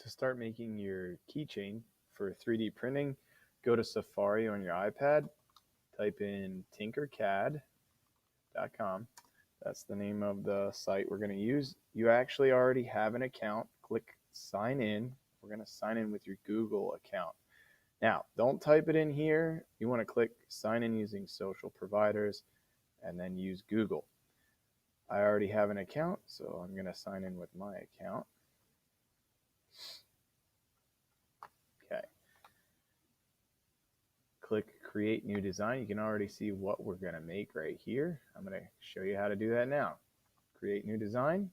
To start making your keychain for 3D printing, go to Safari on your iPad, type in TinkerCAD.com. That's the name of the site we're going to use. You actually already have an account. Click sign in. We're going to sign in with your Google account. Now, don't type it in here. You want to click sign in using social providers and then use Google. I already have an account, so I'm going to sign in with my account. Okay. Click create new design. You can already see what we're going to make right here. I'm going to show you how to do that now. Create new design.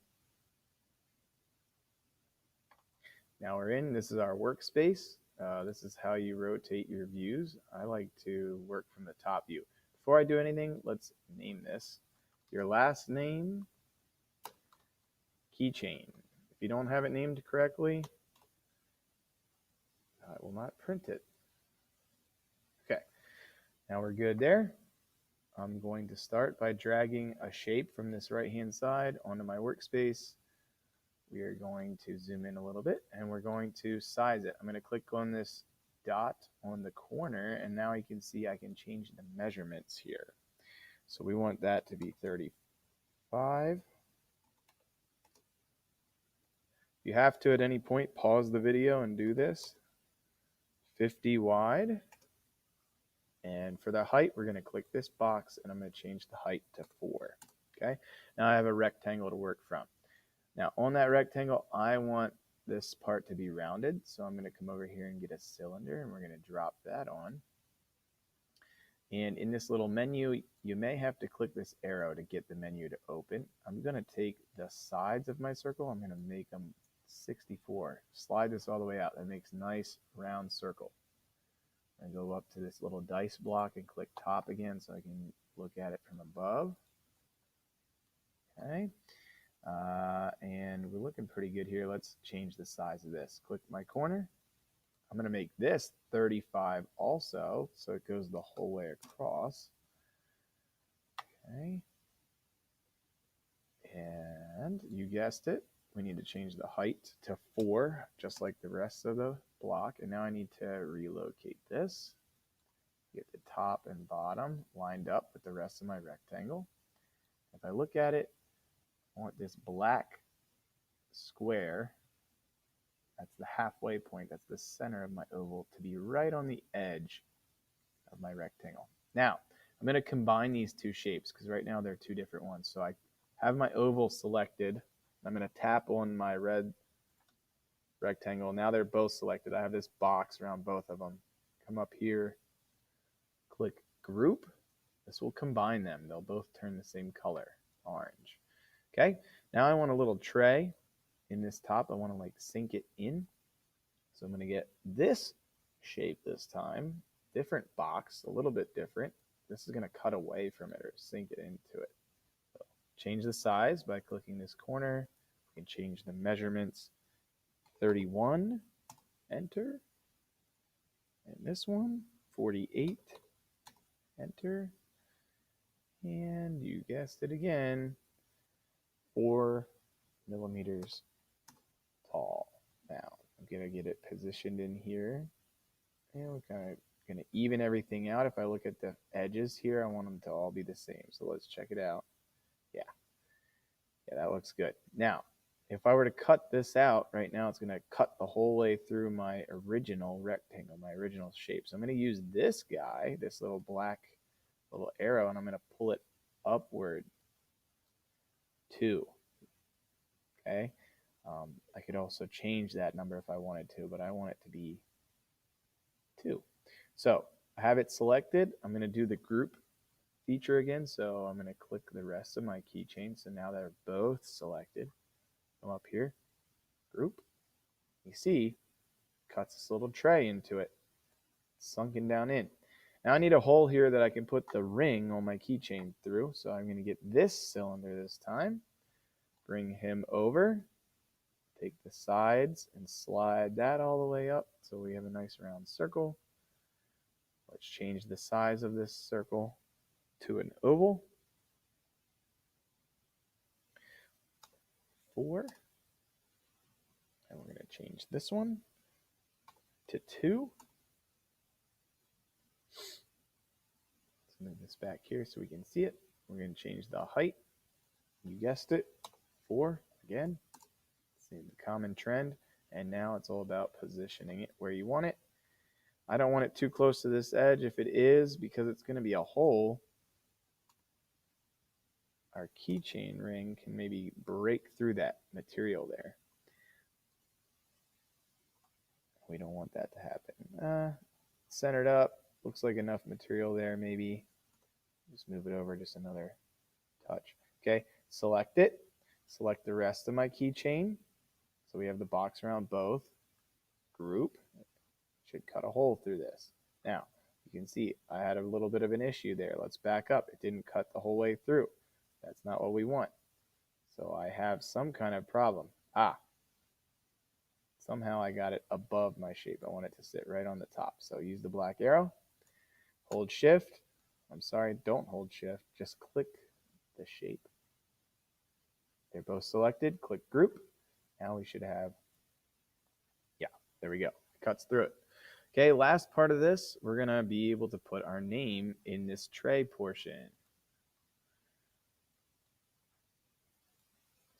Now we're in. This is our workspace. This is how you rotate your views. I like to work from the top view. Before I do anything, let's name this. Your last name, Keychain. If you don't have it named correctly, I will not print it. Okay, now we're good there. I'm going to start by dragging a shape from this right-hand side onto my workspace. We are going to zoom in a little bit and we're going to size it. I'm going to click on this dot on the corner and now you can see I can change the measurements here. So we want that to be 35. If you have to at any point, pause the video and do this. 50 wide. And for the height, we're going to click this box and I'm going to change the height to 4. Okay. Now I have a rectangle to work from. Now on that rectangle, I want this part to be rounded. So I'm going to come over here and get a cylinder and we're going to drop that on. And in this little menu, you may have to click this arrow to get the menu to open. I'm going to take the sides of my circle. I'm going to make them 64. Slide this all the way out. That makes a nice round circle. I go up to this little dice block and click top again so I can look at it from above. Okay. And we're looking pretty good here. Let's change the size of this. Click my corner. I'm going to make this 35 also, so it goes the whole way across. Okay. And you guessed it, we need to change the height to 4, just like the rest of the block. And now I need to relocate this. Get the top and bottom lined up with the rest of my rectangle. If I look at it, I want this black square, that's the halfway point, that's the center of my oval, to be right on the edge of my rectangle. Now, I'm going to combine these two shapes because right now they're two different ones. So I have my oval selected. I'm going to tap on my red rectangle. Now they're both selected. I have this box around both of them. Come up here, click group. This will combine them. They'll both turn the same color, orange. Okay, now I want a little tray in this top. I want to like sink it in. So I'm going to get this shape this time. Different box, a little bit different. This is going to cut away from it or sink it into it. So change the size by clicking this corner. You can change the measurements. 31, enter. And this one, 48, enter. And you guessed it again, 4 millimeters tall. Now I'm going to get it positioned in here. And we're kind of going to even everything out. If I look at the edges here, I want them to all be the same. So let's check it out. Yeah, that looks good. Now, if I were to cut this out right now, it's going to cut the whole way through my original rectangle, my original shape. So I'm going to use this guy, this little black little arrow, and I'm going to pull it upward 2. Okay. I could also change that number if I wanted to, but I want it to be 2. So I have it selected. I'm going to do the group feature again. So I'm going to click the rest of my keychain. So now they're both selected. Come up here, group. You see, cuts this little tray into it, sunken down in. Now I need a hole here that I can put the ring on my keychain through. So I'm going to get this cylinder this time, bring him over, take the sides and slide that all the way up so we have a nice round circle. Let's change the size of this circle to an oval. 4. And we're going to change this one to 2. Let's move this back here so we can see it. We're going to change the height. You guessed it, 4 again. See the common trend. And now it's all about positioning it where you want it. I don't want it too close to this edge. If it is, because it's going to be a hole, our keychain ring can maybe break through that material there. We don't want that to happen. Centered up. Looks like enough material there, maybe. Just move it over just another touch. Okay, select it. Select the rest of my keychain. So we have the box around both. Group. Should cut a hole through this. Now, you can see I had a little bit of an issue there. Let's back up. It didn't cut the whole way through. That's not what we want. So I have some kind of problem. Somehow I got it above my shape. I want it to sit right on the top. So use the black arrow. Hold shift. I'm sorry, don't hold shift. Just click the shape. They're both selected. Click group. Now we should have, yeah, there we go. It cuts through it. Okay, last part of this, we're going to be able to put our name in this tray portion.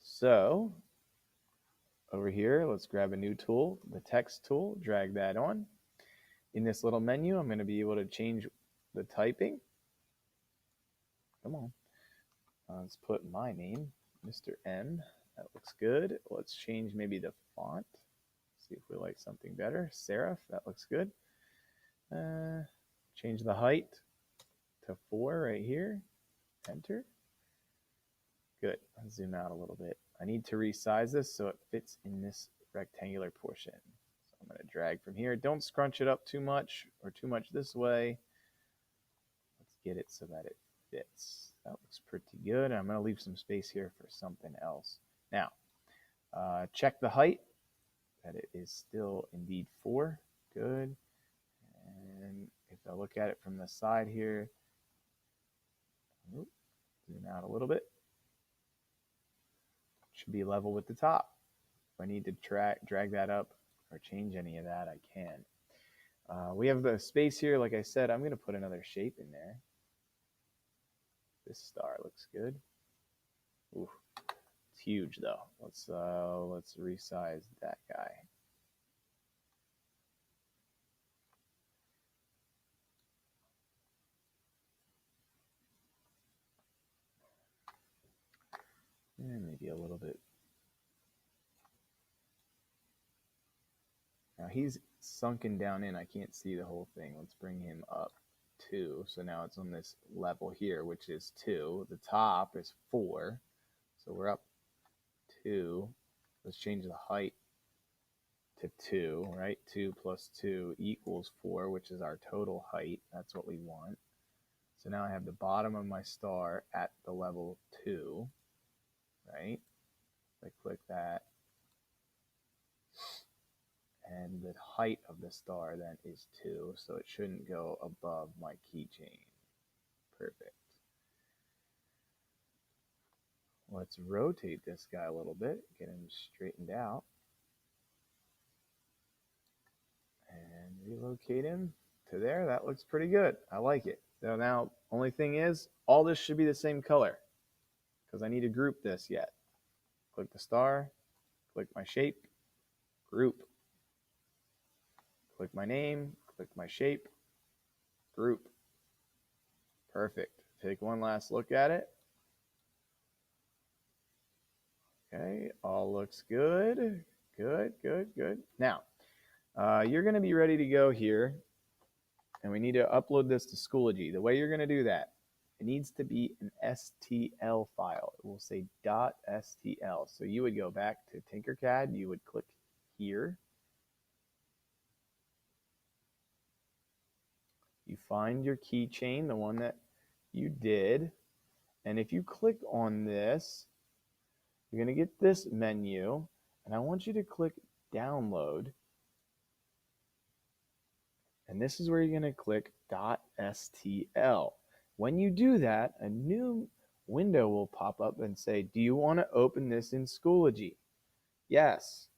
So over here, let's grab a new tool, the text tool, drag that on. In this little menu, I'm going to be able to change the typing. Come on. Let's put my name, Mr. M. That looks good. Let's change maybe the font. See if we like something better. Serif, that looks good. Change the height to 4 right here. Enter. Good. Let's zoom out a little bit. I need to resize this so it fits in this rectangular portion. So I'm going to drag from here. Don't scrunch it up too much or too much this way. Let's get it so that it fits. That looks pretty good. I'm going to leave some space here for something else. Now, check the height, that it is still indeed 4. Good. And if I look at it from the side here, zoom out a little bit. Should be level with the top. If I need to drag that up or change any of that, I can. We have the space here. Like I said, I'm going to put another shape in there. This star looks good. Ooh, it's huge though. Let's resize that guy. And maybe a little bit. Now he's sunken down in. I can't see the whole thing. Let's bring him up 2. So now it's on this level here, which is 2. The top is 4. So we're up 2. Let's change the height to 2, right? 2 plus 2 equals 4, which is our total height. That's what we want. So now I have the bottom of my star at the level 2, right? I click that. And the height of the star then is 2, so it shouldn't go above my keychain. Perfect. Let's rotate this guy a little bit, get him straightened out. And relocate him to there. That looks pretty good. I like it. So now, only thing is, all this should be the same color because I need to group this yet. Click the star, click my shape, group. Click my name, click my shape, group. Perfect. Take one last look at it. Okay, all looks good. Good, good, good. Now, you're going to be ready to go here, and we need to upload this to Schoology. The way you're going to do that, it needs to be an STL file. It will say .stl. So you would go back to TinkerCAD. You would click here. You find your keychain, the one that you did, and if you click on this, you're going to get this menu, and I want you to click download, and this is where you're going to click .stl. When you do that, a new window will pop up and say, do you want to open this in Schoology? Yes.